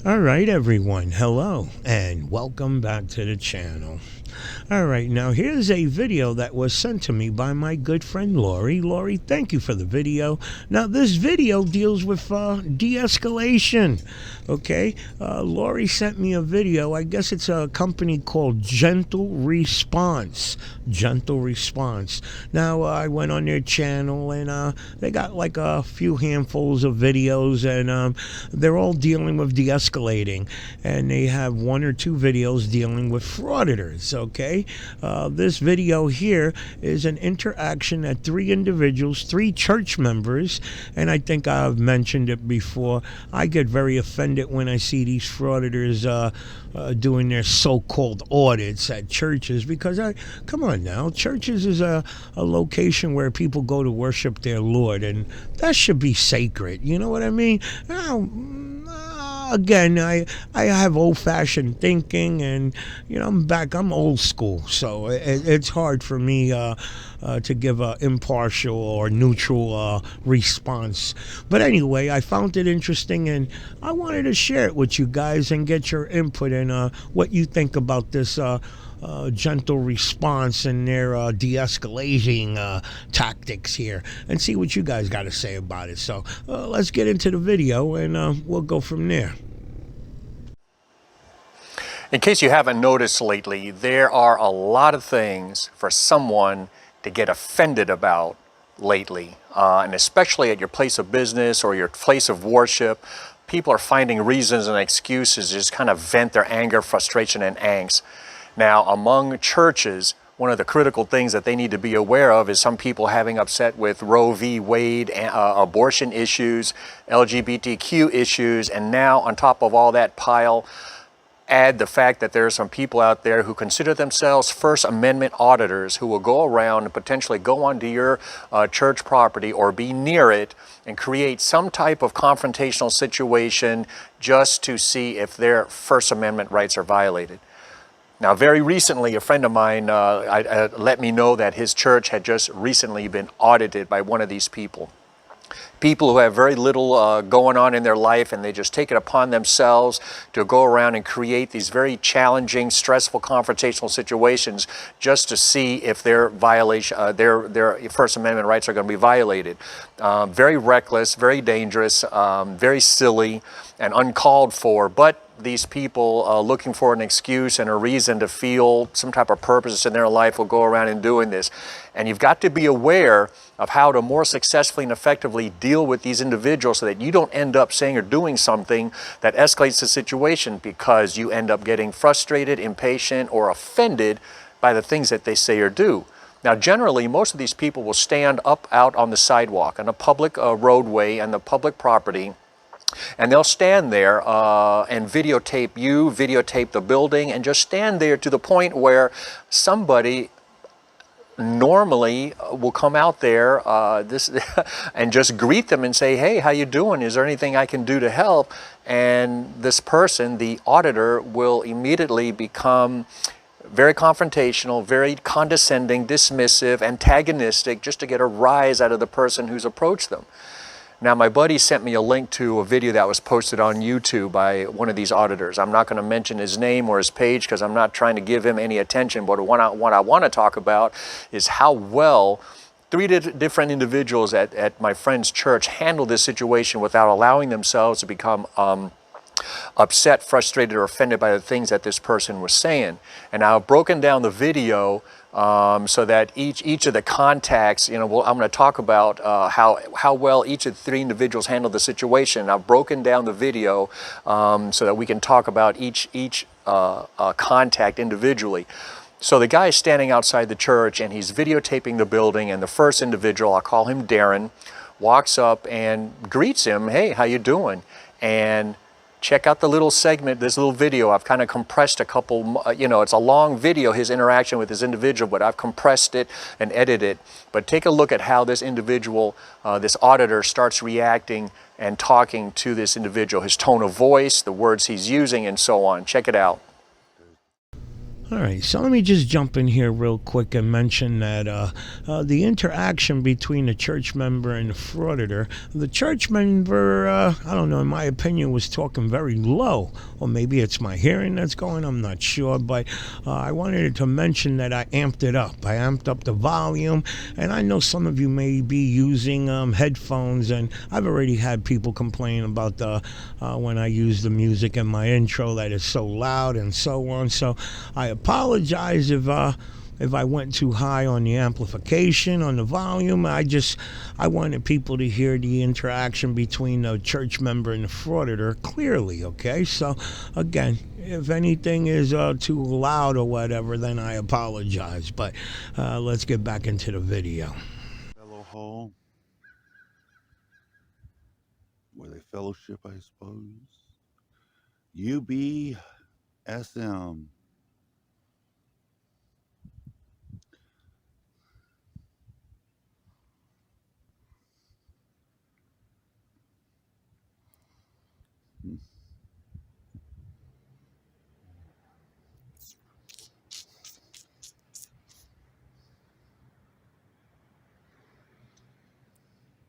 All right, everyone. Hello, and welcome back to the channel. All right, now here's a video that was sent to me by my good friend Lori. Lori, thank you for the video. Now, this video deals with de-escalation. Okay, Lori sent me a video. I guess it's a company called Gentle Response. Gentle Response. Now, I went on their channel and they got like a few handfuls of videos, and they're all dealing with de-escalating. And they have one or two videos dealing with frauditors. Okay, this video here is an interaction that three individuals, three church members, and I think I've mentioned it before. I get very offended when I see these frauditors doing their so-called audits at churches, because come on now, churches is a location where people go to worship their Lord, and that should be sacred. You know what I mean? Now, again, I have old-fashioned thinking, and I'm old school, so it's hard for me to give an impartial or neutral response. But anyway, I found it interesting, and I wanted to share it with you guys and get your input and what you think about this gentle response and their de-escalating tactics here, and see what you guys got to say about it. So let's get into the video, and we'll go from there. In case you haven't noticed lately, there are a lot of things for someone to get offended about lately, and especially at your place of business or your place of worship. People are finding reasons and excuses to just kind of vent their anger, frustration, and angst. Now, among churches, one of the critical things that they need to be aware of is some people having upset with Roe v. Wade, abortion issues, LGBTQ issues, and now on top of all that pile, add the fact that there are some people out there who consider themselves First Amendment auditors who will go around and potentially go onto your church property or be near it and create some type of confrontational situation just to see if their First Amendment rights are violated. Now, very recently, a friend of mine let me know that his church had just recently been audited by one of these people. People who have very little going on in their life, and they just take it upon themselves to go around and create these very challenging, stressful, confrontational situations just to see if their First Amendment rights are going to be violated. Very reckless, very dangerous, very silly, and uncalled for. But these people looking for an excuse and a reason to feel some type of purpose in their life will go around and doing this. And you've got to be aware of how to more successfully and effectively deal with these individuals so that you don't end up saying or doing something that escalates the situation because you end up getting frustrated, impatient, or offended by the things that they say or do. Now, generally, most of these people will stand up out on the sidewalk, on a public roadway, and the public property, and they'll stand there and videotape you, videotape the building, and just stand there to the point where somebody normally will come out there and just greet them and say, "Hey, how you doing? Is there anything I can do to help?" And this person, the auditor, will immediately become very confrontational, very condescending, dismissive, antagonistic, just to get a rise out of the person who's approached them. Now, my buddy sent me a link to a video that was posted on YouTube by one of these auditors. I'm not going to mention his name or his page because I'm not trying to give him any attention, but what I want to talk about is how well three different individuals at my friend's church handled this situation without allowing themselves to become upset, frustrated, or offended by the things that this person was saying. And I've broken down the video so that each of the contacts, I'm going to talk about how well each of the three individuals handled the situation. I've broken down the video so that we can talk about each contact individually. So the guy is standing outside the church and he's videotaping the building, and the first individual, I'll call him Darren, walks up and greets him. "Hey, how you doing?" And check out the little segment, this little video. I've kind of compressed a couple, it's a long video, his interaction with this individual, but I've compressed it and edited it. But take a look at how this individual, this auditor, starts reacting and talking to this individual, his tone of voice, the words he's using, and so on. Check it out. All right, so let me just jump in here real quick and mention that the interaction between the church member and the frauditor, the church member, I don't know, in my opinion, was talking very low. Or maybe it's my hearing that's going, I'm not sure. But I wanted to mention that I amped it up. I amped up the volume. And I know some of you may be using headphones. And I've already had people complain about when I use the music in my intro that it's so loud and so on. So I apologize if I went too high on the amplification, on the volume. I wanted people to hear the interaction between the church member and the frauditor clearly, okay? So, again, if anything is too loud or whatever, then I apologize. But let's get back into the video. Fellow hall, where they fellowship, I suppose. UBSM.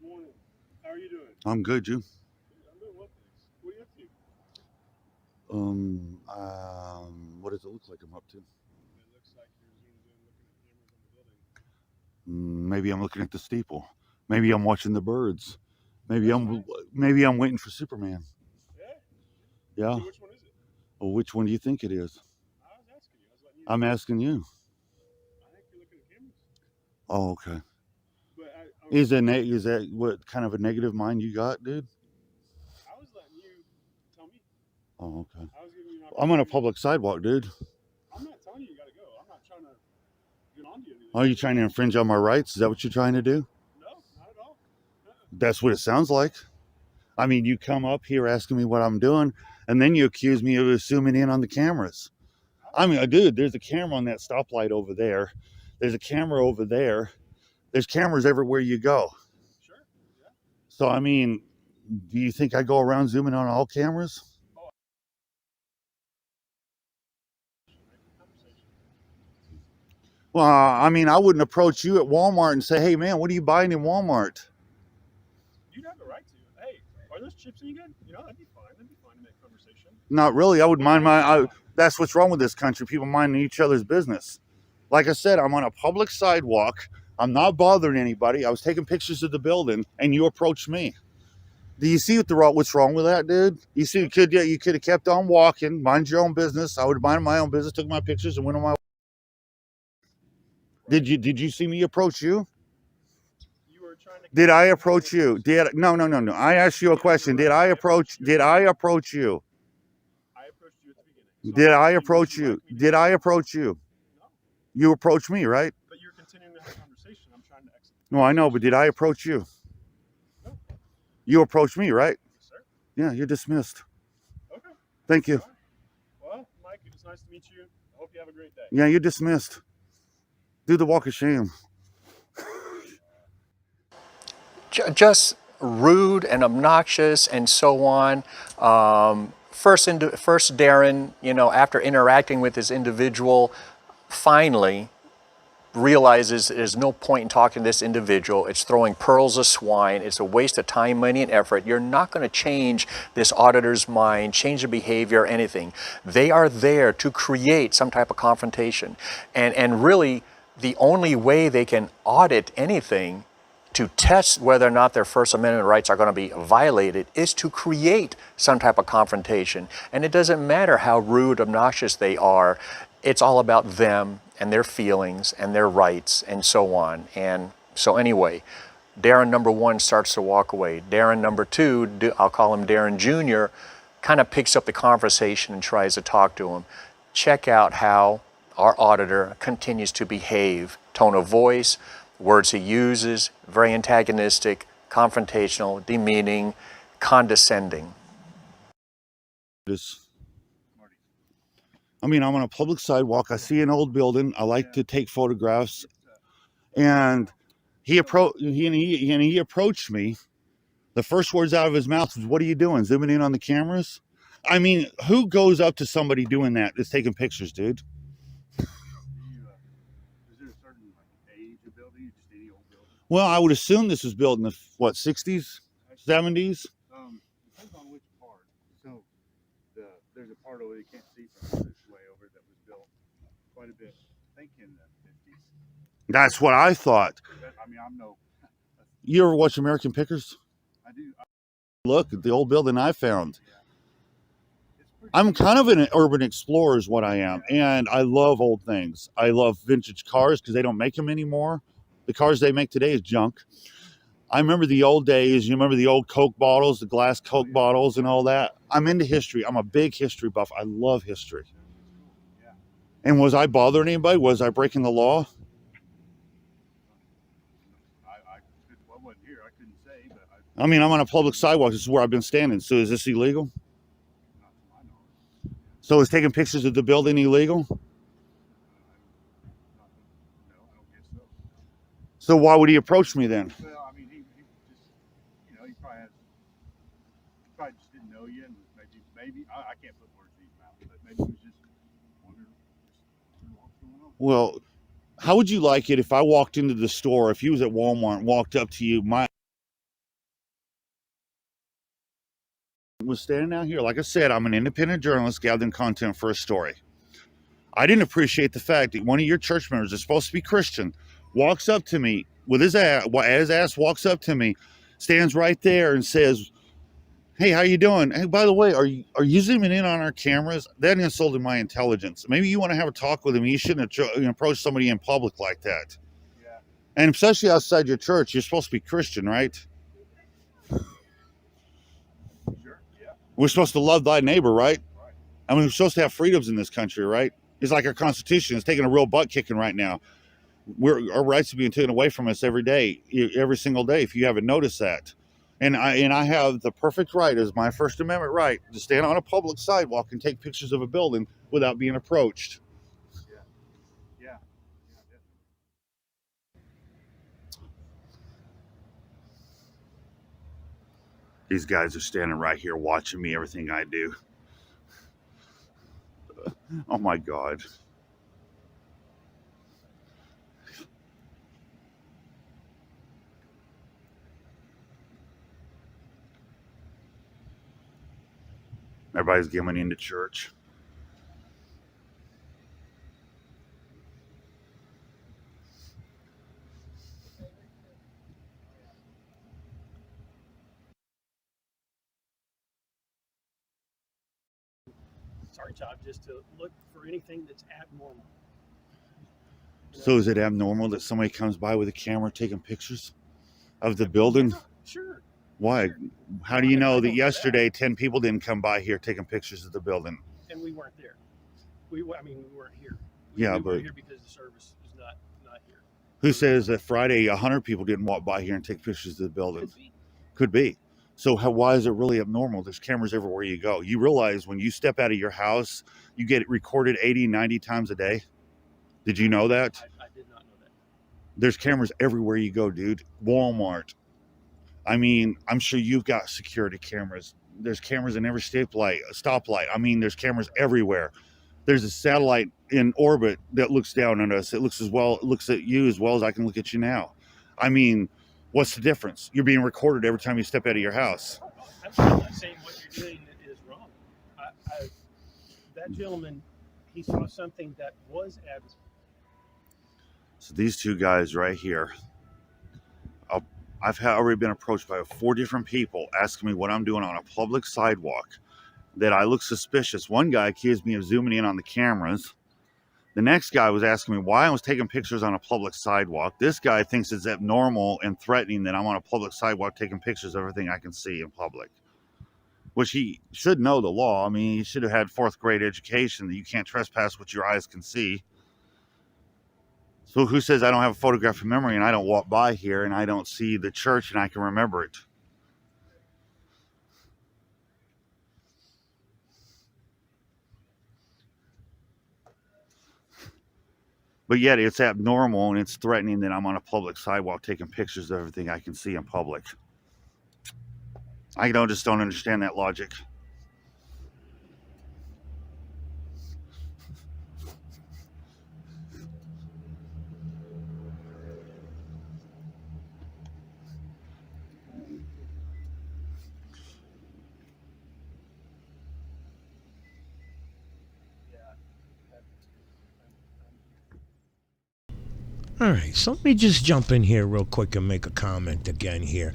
Morning. How are you doing? I'm good, you? I'm doing well, thanks. What are you up to? What does it look like I'm up to? It looks like you're zoomed in looking at cameras on the building. Maybe I'm looking at the steeple. Maybe I'm watching the birds. Maybe I'm waiting for Superman. Yeah? Yeah. So which one is it? Well, which one do you think it is? I was asking you. I was letting you I'm asking you. I think you're looking at cameras. Oh, okay. But Is that what kind of a negative mind you got, dude? I was letting you tell me. Oh, okay. I was giving you an I'm on a opportunity. public sidewalk, dude. I'm not telling you gotta go. I'm not trying to get on to you. Are you trying to infringe on my rights? Is that what you're trying to do? No, not at all. That's what it sounds like. I mean, you come up here asking me what I'm doing, and then you accuse me of zooming in on the cameras. I mean, dude, there's a camera on that stoplight over there. There's a camera over there. There's cameras everywhere you go. Sure. Yeah. So, I mean, do you think I go around zooming on all cameras? Well, I mean, I wouldn't approach you at Walmart and say, hey, man, what are you buying in Walmart? You'd have the right to. Hey, are those chips any good? You know, that'd be fine. That'd be fine to make conversation. Not really. I would mind that's what's wrong with this country. People minding each other's business. Like I said, I'm on a public sidewalk. I'm not bothering anybody. I was taking pictures of the building, and you approached me. Do you see what's wrong with that, dude? You see, you could have kept on walking, mind your own business. I would have minded my own business, took my pictures, and went on my way. Did you see me approach you? You were trying to. Did I approach you? No. I asked you a question. Did I approach you? I approached you at the beginning. Did I approach you? Did I approach you? No. You approached me, right? But you're continuing to have a conversation. I'm trying to exit. No, I know, but did I approach you? No. You approached me, right? Yes, sir. Yeah, you're dismissed. Okay. Thank you. Well, Mike, it's nice to meet you. I hope you have a great day. Yeah, you're dismissed. Do the walk of shame. Just rude and obnoxious and so on. First, Darren, after interacting with this individual, finally realizes there's no point in talking to this individual. It's throwing pearls of swine. It's a waste of time, money, and effort. You're not going to change this auditor's mind, change the behavior, anything. They are there to create some type of confrontation. And really, the only way they can audit anything to test whether or not their First Amendment rights are going to be violated is to create some type of confrontation. And it doesn't matter how rude, obnoxious they are. It's all about them and their feelings and their rights and so on. And so anyway, Darren number 1 starts to walk away. Darren number 2, I'll call him Darren Jr., kind of picks up the conversation and tries to talk to him. Check out how our auditor continues to behave. Tone of voice, words he uses, very antagonistic, confrontational, demeaning, condescending. I mean, I'm on a public sidewalk. I see an old building. I like to take photographs. And he approached me. The first words out of his mouth was, "What are you doing? Zooming in on the cameras?" I mean, who goes up to somebody doing that? That's taking pictures, dude. Well, I would assume this was built in the, what, 60s, 70s? Depends on which part. So there's a part over you can't see from this way over that was built quite a bit, I think in the 50s. That's what I thought. But, I mean, I'm no. You ever watch American Pickers? I do. Look at the old building I found. Yeah. It's pretty. I'm kind of an urban explorer is what I am, and I love old things. I love vintage cars because they don't make them anymore. The cars they make today is junk. I remember the old days. You remember the old Coke bottles, the glass Coke bottles and all that? I'm into history. I'm a big history buff. I love history. Yeah. And was I bothering anybody? Was I breaking the law? I wasn't here. I couldn't say, but I mean, I'm on a public sidewalk. This is where I've been standing. So is this illegal? not to my knowledge. So is taking pictures of the building illegal? No, I don't guess so. So why would he approach me then? Well, I mean, he just, he probably just didn't know you, and maybe I can't put words in his mouth, but maybe he was just wondering what's going on. Well, how would you like it if I walked into the store, if he was at Walmart and walked up to you, was standing out here. Like I said, I'm an independent journalist gathering content for a story. I didn't appreciate the fact that one of your church members is supposed to be Christian, walks up to me with his ass walks up to me, stands right there and says, "Hey, how you doing? Hey, by the way, are you zooming in on our cameras?" That insulted my intelligence. Maybe you want to have a talk with him. You shouldn't approach somebody in public like that. Yeah. And especially outside your church, you're supposed to be Christian, right? Sure. Yeah. We're supposed to love thy neighbor, right? Right. I mean, we're supposed to have freedoms in this country, right? It's like our Constitution is taking a real butt kicking right now. Our rights are being taken away from us every day, every single day, if you haven't noticed that. And I have the perfect right, as my First Amendment right, to stand on a public sidewalk and take pictures of a building without being approached. Yeah. Yeah. Definitely. These guys are standing right here watching me, everything I do. Oh my God. Everybody's getting into church. It's our job just to look for anything that's abnormal. So is it abnormal that somebody comes by with a camera taking pictures of the building? Sure. Why? How do you know that yesterday 10 people didn't come by here taking pictures of the building? And we weren't there. We weren't here. Yeah, we but weren't here because the service is not here. who says that Friday 100 people didn't walk by here and take pictures of the building? Could be. Could be. So why is it really abnormal? There's cameras everywhere you go. You realize when you step out of your house, you get recorded 80, 90 times a day? Did you know that? I did not know that. There's cameras everywhere you go, dude. Walmart. I mean, I'm sure you've got security cameras. There's cameras in every stoplight. I mean, there's cameras everywhere. There's a satellite in orbit that looks down on us. It looks at you as well as I can look at you now. I mean, what's the difference? You're being recorded every time you step out of your house. I'm not saying what you're doing is wrong. That gentleman, he saw something that was abnormal. So these two guys right here, I've already been approached by 4 different people asking me what I'm doing on a public sidewalk, that I look suspicious. One guy accused me of zooming in on the cameras. The next guy was asking me why I was taking pictures on a public sidewalk. This guy thinks it's abnormal and threatening that I'm on a public sidewalk taking pictures of everything I can see in public, which he should know the law. I mean, he should have had 4th grade education that you can't trespass what your eyes can see. So who says I don't have a photographic memory and I don't walk by here and I don't see the church and I can remember it? But yet it's abnormal and it's threatening that I'm on a public sidewalk taking pictures of everything I can see in public. I just don't understand that logic. All right, so let me just jump in here real quick and make a comment again here.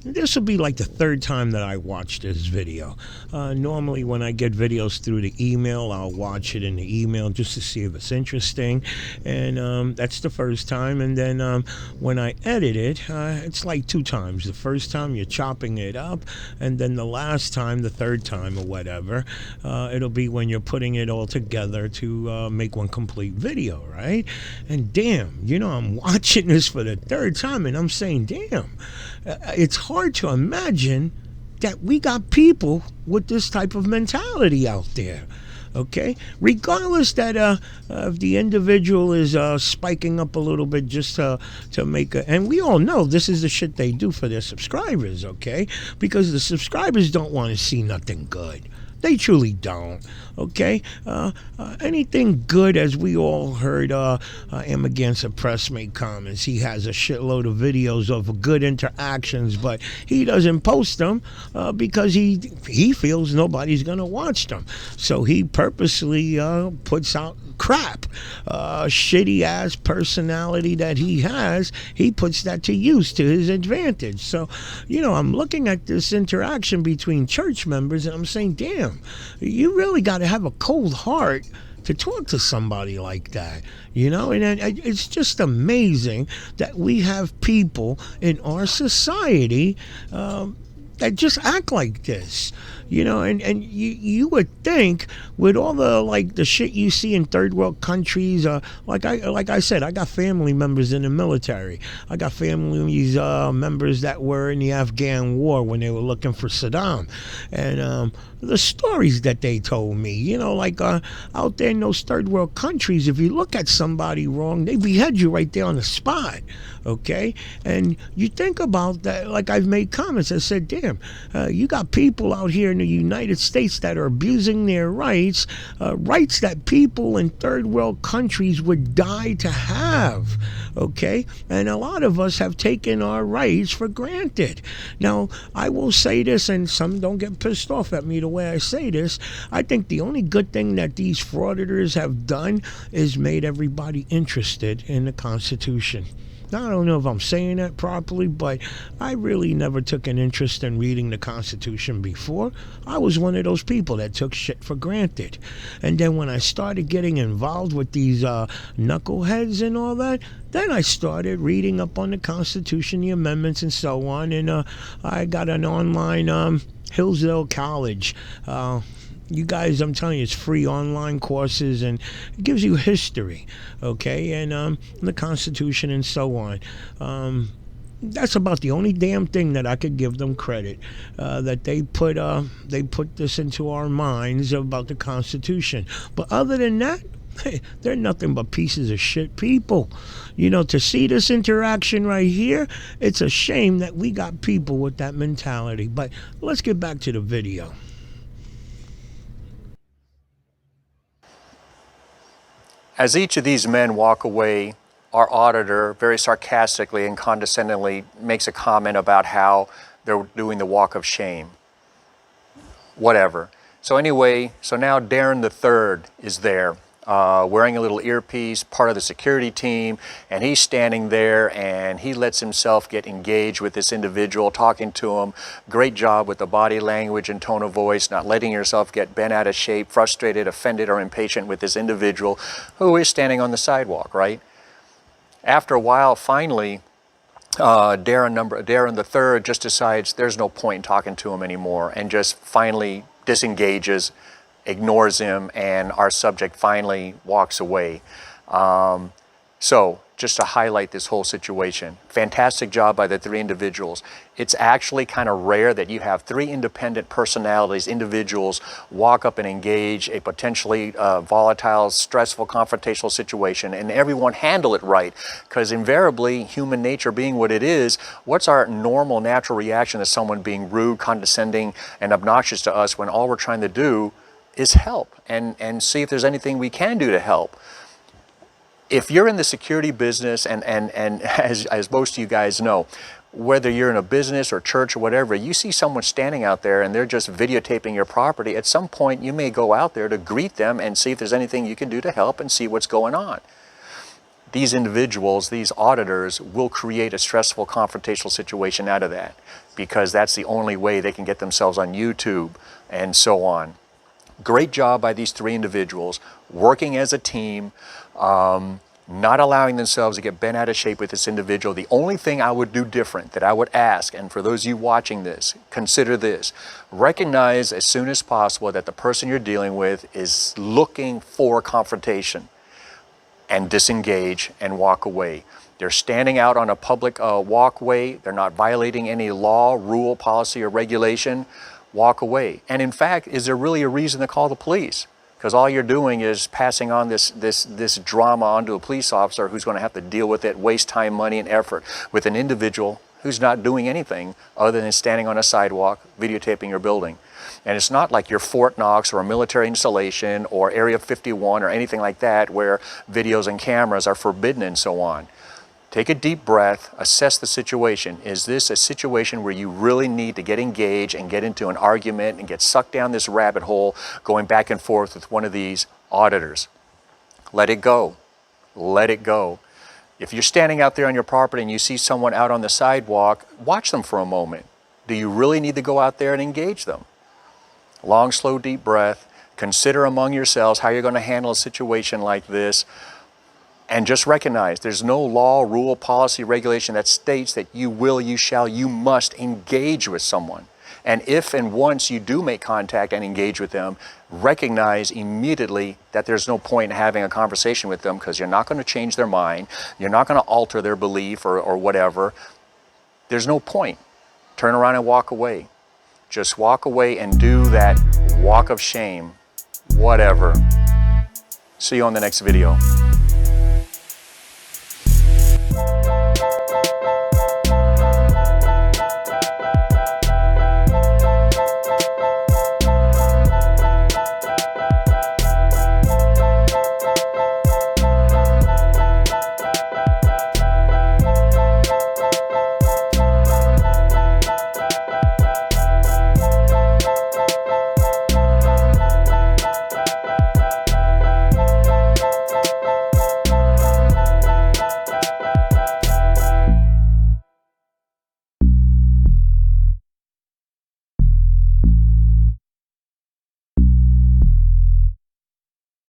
This will be like the third time that I watched this video. Normally when I get videos through the email, I'll watch it in the email just to see if it's interesting. And that's the first time. And then when I edit it, it's like 2 times. The first time you're chopping it up, and then the last time, the third time or whatever, it'll be when you're putting it all together to make one complete video, right? And damn, you know, I'm watching this for the third time and I'm saying, damn, it's hard to imagine that we got people with this type of mentality out there. Okay, regardless that if the individual is spiking up a little bit just to make a, and we all know this is the shit they do for their subscribers, okay? Because the subscribers don't want to see nothing good. They truly don't. Okay, anything good, as we all heard, Am Against the Press make comments. He has a shitload of videos of good interactions, but he doesn't post them because he feels nobody's gonna watch them. So he purposely puts out crap, shitty ass personality that he has. He puts that to use to his advantage. So, you know, I'm looking at this interaction between church members and I'm saying, damn, you really got to have a cold heart to talk to somebody like that, you know? And it's just amazing that we have people in our society that just act like this, you know, and you would think with all the like the shit you see in third world countries, like I said, I got family members in the military. I got family members that were in the Afghan war when they were looking for Saddam, and the stories that they told me, you know, like out there in those third world countries, if you look at somebody wrong, they behead you right there on the spot. Okay, and you think about that, like I've made comments, I said, damn, you got people out here in the United States that are abusing their rights, rights that people in third world countries would die to have. Okay, and a lot of us have taken our rights for granted. Now, I will say this, and some don't get pissed off at me the way I say this, I think the only good thing that these frauditors have done is made everybody interested in the Constitution. Now, I don't know if I'm saying that properly, but I really never took an interest in reading the Constitution before. I was one of those people that took shit for granted. And then when I started getting involved with these knuckleheads and all that, then I started reading up on the Constitution, the amendments, and so on. And I got an online Hillsdale College. You guys, I'm telling you, it's free online courses, and it gives you history, okay, and the Constitution and so on. That's about the only damn thing that I could give them credit, that they put this into our minds about the Constitution. But other than that, they're nothing but pieces of shit people. You know, to see this interaction right here, it's a shame that we got people with that mentality. But let's get back to the video. As each of these men walk away, our auditor very sarcastically and condescendingly makes a comment about how they're doing the walk of shame. Whatever. So anyway, so now Darren the Third is there, wearing a little earpiece, part of the security team, and he's standing there and he lets himself get engaged with this individual, talking to him. Great job with the body language and tone of voice, not letting yourself get bent out of shape, frustrated, offended, or impatient with this individual who is standing on the sidewalk, right? After a while, finally, Darren the Third just decides there's no point in talking to him anymore and just finally disengages, ignores him, and our subject finally walks away. So just to highlight this whole situation, fantastic job by the 3 individuals. It's actually kind of rare that you have 3 independent personalities, individuals, walk up and engage a potentially volatile, stressful, confrontational situation, and everyone handle it right. Because invariably, human nature being what it is, what's our normal, natural reaction to someone being rude, condescending, and obnoxious to us when all we're trying to do is help and see if there's anything we can do to help? If you're in the security business, and as most of you guys know, whether you're in a business or church or whatever, you see someone standing out there and they're just videotaping your property, at some point you may go out there to greet them and see if there's anything you can do to help and see what's going on. these individuals, these auditors, will create a stressful confrontational situation out of that, because that's the only way they can get themselves on YouTube and so on. Great job by these three individuals, working as a team, not allowing themselves to get bent out of shape with this individual. The only thing I would do different, that I would ask, and for those of you watching this, consider this. Recognize as soon as possible that the person you're dealing with is looking for confrontation, and disengage and walk away. They're standing out on a public walkway. They're not violating any law, rule, policy, or regulation. Walk away. And in fact, is there really a reason to call the police? Because all you're doing is passing on this drama onto a police officer who's going to have to deal with it, waste time, money, and effort with an individual who's not doing anything other than standing on a sidewalk, videotaping your building. And it's not like you're Fort Knox or a military installation or Area 51 or anything like that where videos and cameras are forbidden and so on. Take a deep breath, assess the situation. Is this a situation where you really need to get engaged and get into an argument and get sucked down this rabbit hole going back and forth with one of these auditors? Let it go. Let it go. If you're standing out there on your property and you see someone out on the sidewalk, watch them for a moment. Do you really need to go out there and engage them? Long, slow, deep breath. Consider among yourselves how you're going to handle a situation like this. And just recognize there's no law, rule, policy, regulation that states that you will, you shall, you must engage with someone. And if and once you do make contact and engage with them, recognize immediately that there's no point in having a conversation with them, because you're not going to change their mind. You're not going to alter their belief or whatever. There's no point. Turn around and walk away. Just walk away and do that walk of shame. Whatever. See you on the next video.